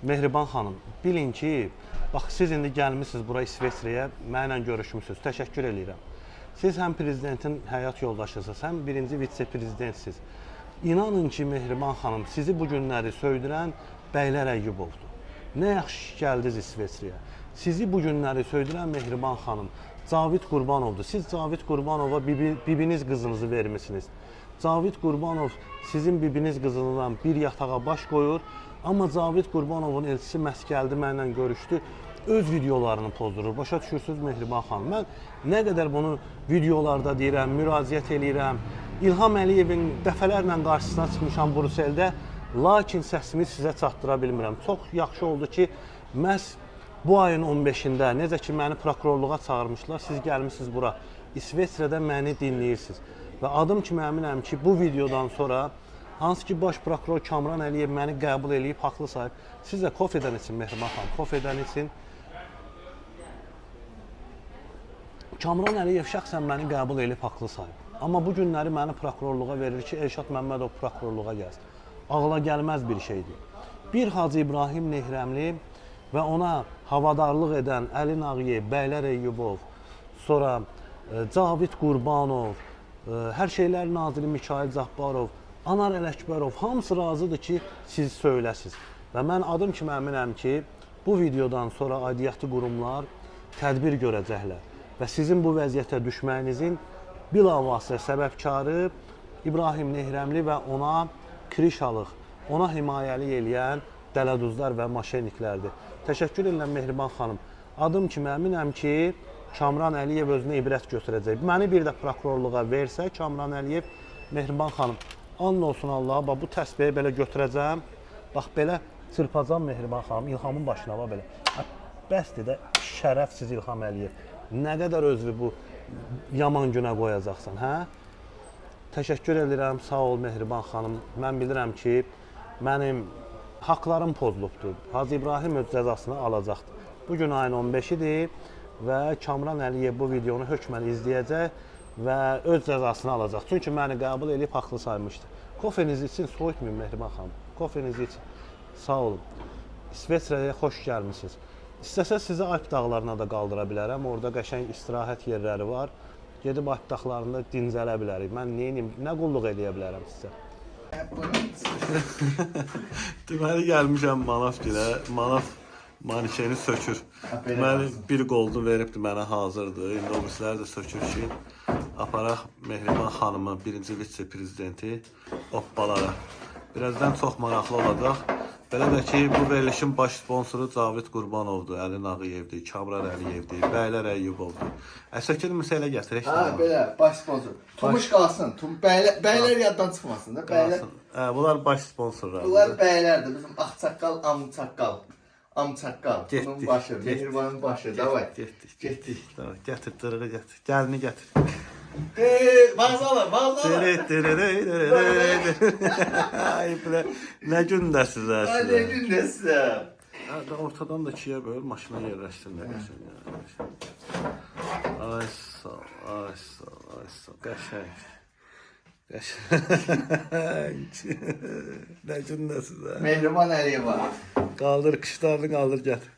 Mehriban xanım, bilin ki, bax siz indi gəlmisiniz bura İsveçrəyə, mənlə görüşmüsünüz. Təşəkkür edirəm. Siz həm prezidentin həyat yoldaşısınız, həm birinci vitse-prezidentsiz. İnanın ki, Mehriban xanım, sizi bu günləri söydürən Bəylər Əyyubovdur. Nə yaxşı gəldiniz İsveçrəyə. Sizi bu günləri söydürən Mehriban xanım Cavid Qurbanovdur. Siz Cavid Qurbanova bibiniz qızınızı vermisiniz. Cavid Qurbanov sizin bibiniz qızından bir yatağa baş qoyur. Amma Cavid Qurbanovun elçisi məhz gəldi, mənlə görüşdü, öz videolarını pozdurur. Başa düşürsünüz Mehriban xanım. Mən nə qədər bunu videolarda deyirəm, müraciət eləyirəm. İlham Əliyevin dəfələrlə qarşısına çıxmışam Brüsseldə, lakin səsimi sizə çatdıra bilmirəm. Çox yaxşı oldu ki, məhz bu ayın 15-də, necə ki, məni prokurorluğa çağırmışlar, siz gəlmişsiniz bura. İsveçrədə məni dinləyirsiniz. Və adım kimi əminəm ki, bu videodan sonra hansı ki, baş prokuror Kamran Əliyev məni qəbul edib, haqlı sayıb. Siz də kofedən için Mehriban xanım, kofedən için. Kamran Əliyev şəxsən məni qəbul edib, haqlı sayıb. Amma bu günləri məni prokurorluğa verir ki, Elşad Məmmədov prokurorluğa gəlsin. Ağla gəlməz bir şeydir. Bir Hacı İbrahim Nehrəmli və ona havadarlıq edən Əli Nağıyev, Bəylər Əyyubov, sonra Cavid Qurbanov, Hər Şeylər Naziri Mikail Cabbarov, Anar Ələkbərov, hamısı razıdır ki, siz söyləsiniz. Və mən adım kimi əminəm ki, bu videodan sonra aidiyyatı qurumlar tədbir görəcəklər. Və sizin bu vəziyyətə düşməyinizin bilavasitə səbəbkarı İbrahim Nehrəmli və ona kirişalıq, ona himayəlik eləyən dələduzlar və maşenniklərdir. Təşəkkür edirəm Mehriban xanım. Adım kimi əminəm ki, Kamran Əliyev özünə ibrət götürəcək. Məni bir də prokurorluğa versə, Kamran Əliyev, Mehriban xanım, and olsun Allaha, bax bu təsbihi belə götürəcəm, bax belə çırpacam Mehriban xanım, İlhamın başına, bax belə. Bəsdir də şərəfsiz İlham Əliyev. Nə qədər özünü bu yaman günə qoyacaqsan, hə? Təşəkkür edirəm, sağ ol Mehriban xanım. Mən bilirəm ki, mənim haqlarım pozulubdur. Hacı İbrahim öz cəzasını alacaqdır. Bugün ayın 15-idir və Kamran Əliyev bu videonu hökmən izləyəcək və öz cəzasını alacaq. Çünki məni qəbul edib haqlı saymışdı. Kofeniz için soyutmayın Mehriban xanım. Kofeniz için sağ olun. İsveçrəyə xoş gəlmişsiniz. İstəsə sizi Alp dağlarına da qaldıra bilərəm. Orada qəşəng istirahət yerləri var. Gedib Alp dağlarında dincələ bilərik. Mən nə qulluq eləyə bilərəm sizə? Deməli gəlmişəm Manavgilə. Manav manikeni sökür. Deməli bir qoldu veribdir mənə hazırdır. İndi o bizlər də sökür ki, aparaq Mehriban xanımın birinci vitse-prezidenti oppalara. Birazdan çox maraqlı olacaq. Belə də ki, bu verilişin baş sponsoru Cavid Qurbanovdur, Əli Nağıyevdir, Kamran Əliyevdir, Bəylər Əyyubovdur. Əsəkilmirsə elə gətirək. Ha, belə, baş sponsor. Tumuş qalsın, bəylər yaddan çıxmasın da. Bəylər. Bunlar baş sponsorlar. Bunlar bəylərdir, bizim Ağçaqqal, Amçaqqal. Amçaqqal, bunun başı, Mehribanın başı, davay. Getdik. Gətir, dırığı gətir, gəlini gətir. Vağzala. Ay, nə gündəsiz Ay, nə gündəsiz. Ortadan da ikiyə böl, maşına yerləşdir. Ay, sağ ol, qəşəng. Nə gündəsiz. Mehriban Əliyeva. Qaldır, qışlarını qaldır, gətir.